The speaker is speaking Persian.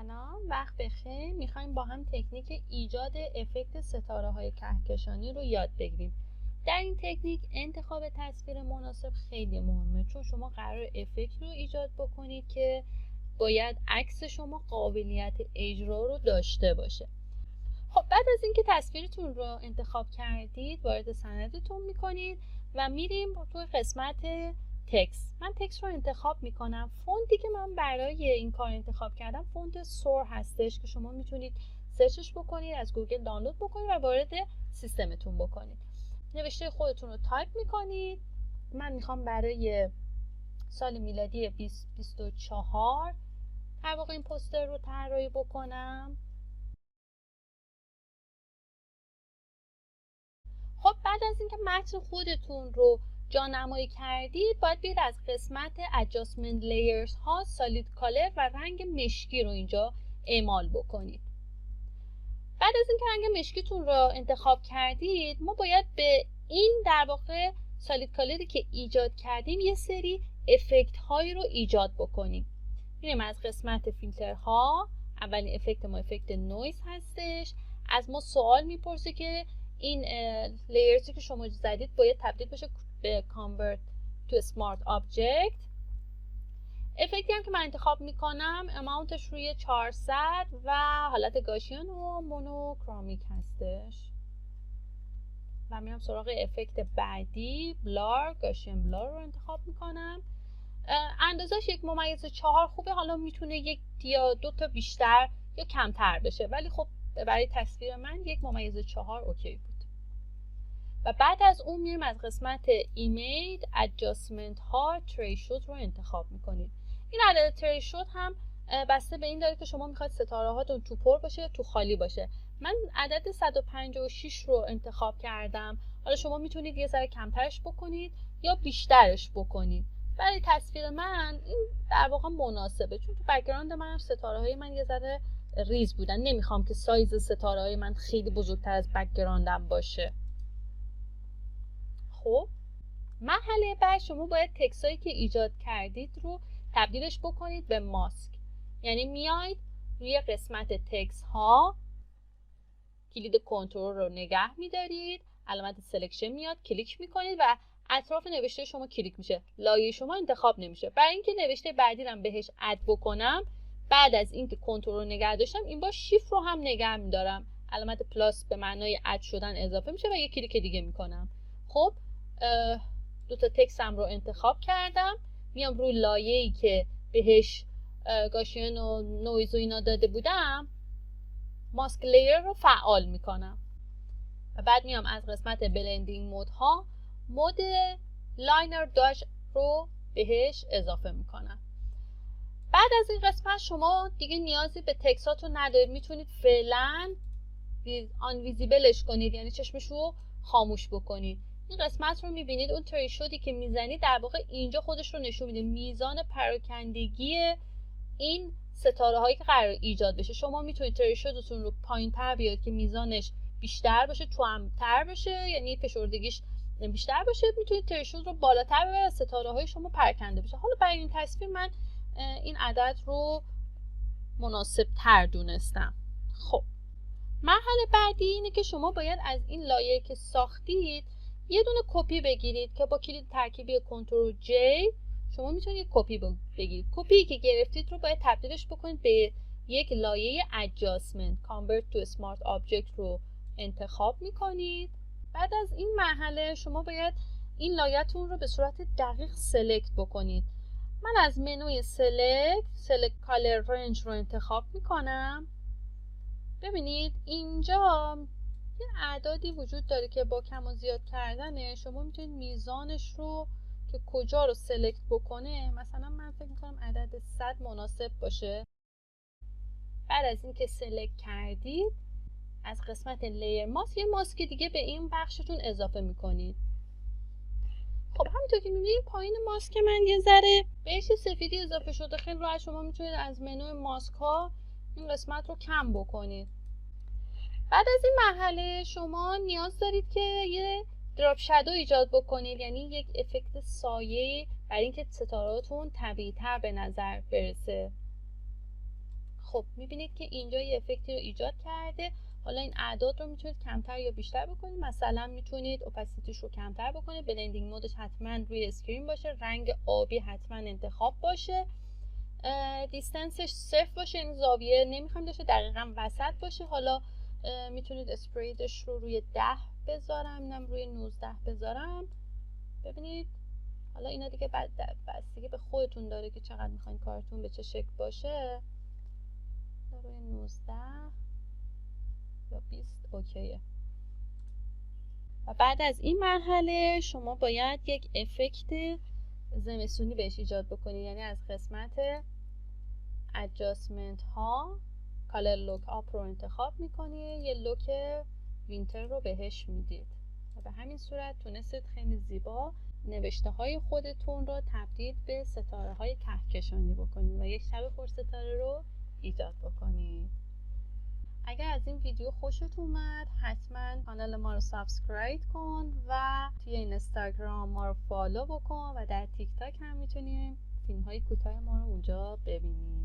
سلام، وقت بخیر. میخوایم با هم تکنیک ایجاد افکت ستاره های کهکشانی رو یاد بگیریم. در این تکنیک انتخاب تصویر مناسب خیلی مهمه، چون شما قرار افکت رو ایجاد بکنید که باید عکس شما قابلیت اجرا رو داشته باشه. خب بعد از اینکه تصویرتون رو انتخاب کردید، وارد سندتون میکنید و میریم توی قسمت تکست. من تکست رو انتخاب میکنم. فونتی که من برای این کار انتخاب کردم فونت سور هستش که شما میتونید سرچش بکنید، از گوگل دانلود بکنید و وارد سیستمتون بکنید. نوشته خودتون رو تایپ میکنید. من میخوام برای سال میلادی 2024 در واقع این پوستر رو طراحی بکنم. خب بعد از اینکه متن خودتون رو جانمایی کردید، باید بیاید از قسمت Adjustment Layers ها Solid Color و رنگ مشکی رو اینجا اعمال بکنید. بعد از اینکه رنگ مشکیتون رو انتخاب کردید، ما باید به این در واقع Solid Colorی که ایجاد کردیم یه سری افکت هایی رو ایجاد بکنیم. میریم از قسمت فیلترها. اولین افکت ما افکت نویز هستش. از ما سوال میپرسه که این لیرزی که شما زدید باید تبدیل بشه به Convert to Smart Object. افکتی هم که من انتخاب میکنم اماونتش روی 400 و حالت گاشیان و مونوکرومیک هستش. و میرم سراغ افکت بعدی، بلار، گاشیان بلار رو انتخاب میکنم. اندازش 1/4 خوبه. حالا میتونه 1 یا 2 تا بیشتر یا کمتر بشه، ولی خب برای تصویر من 1/4 اوکی بود. و بعد از اون میریم از قسمت ایمیج ادجاستمنت ها تریشوت رو انتخاب میکنید. این عدد تریشوت هم بسته به این داره که شما میخواید ستاره هاتون تو پر باشه یا تو خالی باشه. من عدد 156 رو انتخاب کردم. حالا شما میتونید یه ذره کمترش بکنید یا بیشترش بکنید. برای تصویر من این در واقع مناسبه، چون تو بک‌گراند من ستاره های من یه ذره ریز بودن. نمیخوام که سایز ستاره های من خیلی بزرگتر از بک‌گراندم باشه. خب مرحله بعد شما باید تکسایی که ایجاد کردید رو تبدیلش بکنید به ماسک. یعنی میاید روی قسمت تکس ها کلید کنترل رو نگه میدارید، علامت سلکشن میاد، کلیک میکنید و اطراف نوشته شما کلیک میشه. لایه شما انتخاب نمیشه. برای اینکه نوشته بعدی رو بهش اد بکنم، بعد از اینکه کنترل رو نگه داشتم، این با شیفت رو هم نگه میدارم. علامت پلاس به معنای اد شدن اضافه میشه و یک کلیک دیگه میکنم. خب دو تا تکستم رو انتخاب کردم. میام روی لایه‌ای که بهش گاشیان و نویز و اینا داده بودم، ماسک لیر رو فعال میکنم و بعد میام از قسمت بلندینگ مود ها مود لاینر داش رو بهش اضافه میکنم. بعد از این قسمت شما دیگه نیازی به تکساتون ندارید. میتونید فعلا آن ویزیبلش کنید، یعنی چشمش رو خاموش بکنید. این قسمت رو میبینید، اون تریشودی که میزنید در واقع اینجا خودش رو نشون میده، میزان پراکندگی این ستاره هایی که قرار ایجاد بشه. شما میتونید تریشودتون رو پایین تر بیارید که میزانش بیشتر باشه، توام‌تر باشه، یعنی فشردگیش بیشتر باشه. میتونید تریشود رو بالاتر ببرید و ستاره های شما پراکنده بشه. حالا برای این تصویر من این عدد رو مناسب تر دونستم. خب مرحله بعدی اینه که شما باید از این لایه که ساختید یه دونه کپی بگیرید که با کلید ترکیبی کنترل جی شما میتونید کپی بگیرید. کپی که گرفتید رو باید تبدیلش بکنید به یک لایه adjustment convert to smart object رو انتخاب میکنید. بعد از این مرحله شما باید این لایه‌تون رو به صورت دقیق سلکت بکنید. من از منوی select color range رو انتخاب میکنم. ببینید اینجا یه اعدادی وجود داره که با کم و زیاد کردنه شما میتونید میزانش رو که کجا رو سلکت بکنه. مثلا من فکر میکنم عدد 100 مناسب باشه. بعد از اینکه سلکت کردید از قسمت لیر ماسک یه ماسک دیگه به این بخشتون اضافه میکنید. خب همینطور که میبینید پایین ماسک من یه ذره بهش سفیدی اضافه شده. خیلی راحت شما میتونید از منوی ماسک ها این قسمت رو کم بکنید. بعد از این مرحله شما نیاز دارید که یه دراپ شادو ایجاد بکنید، یعنی یک افکت سایه برای اینکه ستارهاتون طبیعی‌تر به نظر برسه. خب میبینید که اینجا یه افکتی رو ایجاد کرده. حالا این اعداد رو میتونید کمتر یا بیشتر بکنید. مثلا میتونید اپاسیتیش رو کمتر بکنید، بلندینگ مودش حتما روی اسکرین باشه، رنگ آبی حتما انتخاب باشه، دیستنسش 0 باشه، این زاویه نمیخوایم داشته دقیقا وسط باشه. حالا میتونید اسپریدش رو روی 10 بذارم، اینم روی 19 بذارم. ببینید حالا اینا دیگه بستگی به خودتون داره که چقدر میخواین کارتون به چه شکل باشه. روی 19 یا 20 اوکیه. و بعد از این مرحله شما باید یک افکت زمستونی بهش ایجاد بکنید، یعنی از قسمت ادجاستمنت ها کالر لوک آپ رو انتخاب میکنید، یه لوک وینتر رو بهش میدید و به همین صورت تونستید خیلی زیبا نوشته های خودتون رو تبدیل به ستاره های کهکشانی بکنید و یک شب پر ستاره رو ایجاد بکنید. اگر از این ویدیو خوشت اومد حتما کانال ما رو سابسکرایب کن و توی اینستاگرام ما رو فالو بکن و در تیک تاک هم میتونیم فیلم های کوتاه ما رو اونجا ببینید.